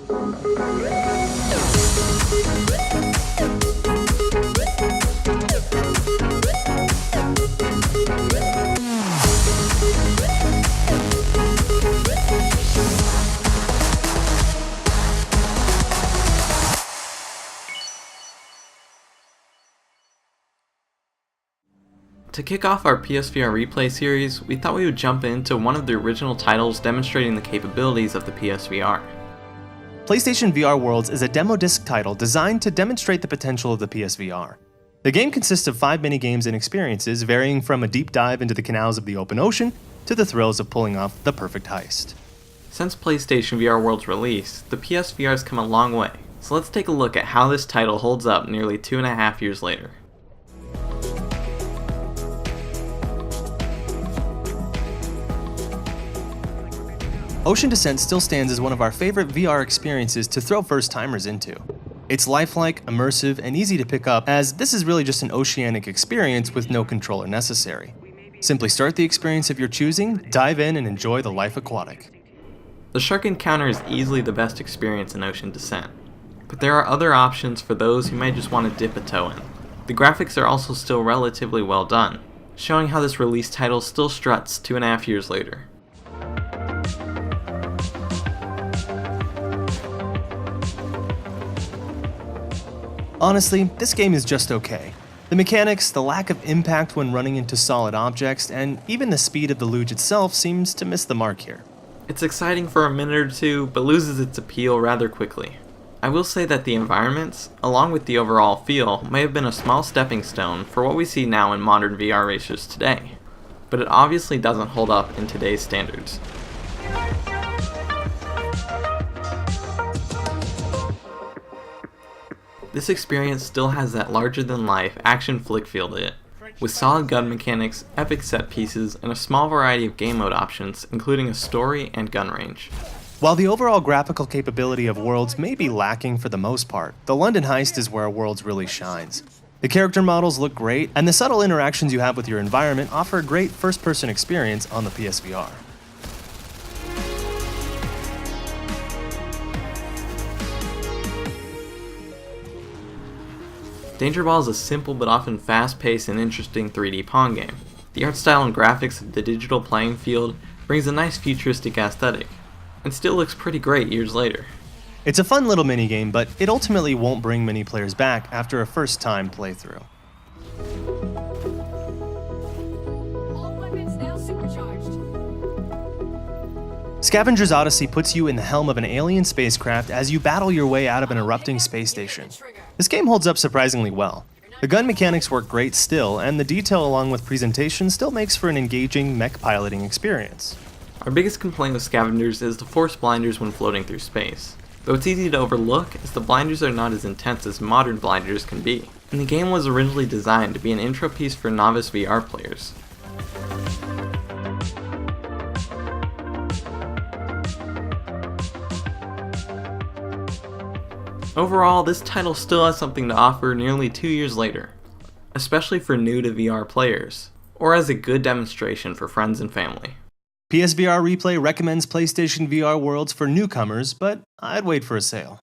To kick off our PSVR Replay series, we thought we would jump into one of the original titles demonstrating the capabilities of the PSVR. PlayStation VR Worlds is a demo disc title designed to demonstrate the potential of the PSVR. The game consists of 5 mini-games and experiences varying from a deep dive into the canals of the open ocean to the thrills of pulling off the perfect heist. Since PlayStation VR World's release, the PSVR has come a long way, so let's take a look at how this title holds up nearly 2.5 years later. Ocean Descent still stands as one of our favorite VR experiences to throw first-timers into. It's lifelike, immersive, and easy to pick up, as this is really just an oceanic experience with no controller necessary. Simply start the experience of your choosing, dive in, and enjoy the life aquatic. The shark encounter is easily the best experience in Ocean Descent, but there are other options for those who may just want to dip a toe in. The graphics are also still relatively well done, showing how this release title still struts 2.5 years later. Honestly, this game is just okay. The mechanics, the lack of impact when running into solid objects, and even the speed of the luge itself seems to miss the mark here. It's exciting for a minute or two, but loses its appeal rather quickly. I will say that the environments, along with the overall feel, may have been a small stepping stone for what we see now in modern VR racers today, but it obviously doesn't hold up in today's standards. This experience still has that larger-than-life action flick feel to it, with solid gun mechanics, epic set pieces, and a small variety of game mode options, including a story and gun range. While the overall graphical capability of Worlds may be lacking for the most part, the London heist is where Worlds really shines. The character models look great, and the subtle interactions you have with your environment offer a great first-person experience on the PSVR. Danger Ball is a simple but often fast-paced and interesting 3D Pong game. The art style and graphics of the digital playing field brings a nice futuristic aesthetic, and still looks pretty great years later. It's a fun little minigame, but it ultimately won't bring many players back after a first-time playthrough. All weapons now supercharged. Scavengers Odyssey puts you in the helm of an alien spacecraft as you battle your way out of an erupting space station. This game holds up surprisingly well. The gun mechanics work great still, and the detail along with presentation still makes for an engaging mech piloting experience. Our biggest complaint with Scavengers is the force blinders when floating through space. Though it's easy to overlook, as the blinders are not as intense as modern blinders can be, and the game was originally designed to be an intro piece for novice VR players. Overall, this title still has something to offer nearly 2 years later, especially for new to VR players, or as a good demonstration for friends and family. PSVR Replay recommends PlayStation VR Worlds for newcomers, but I'd wait for a sale.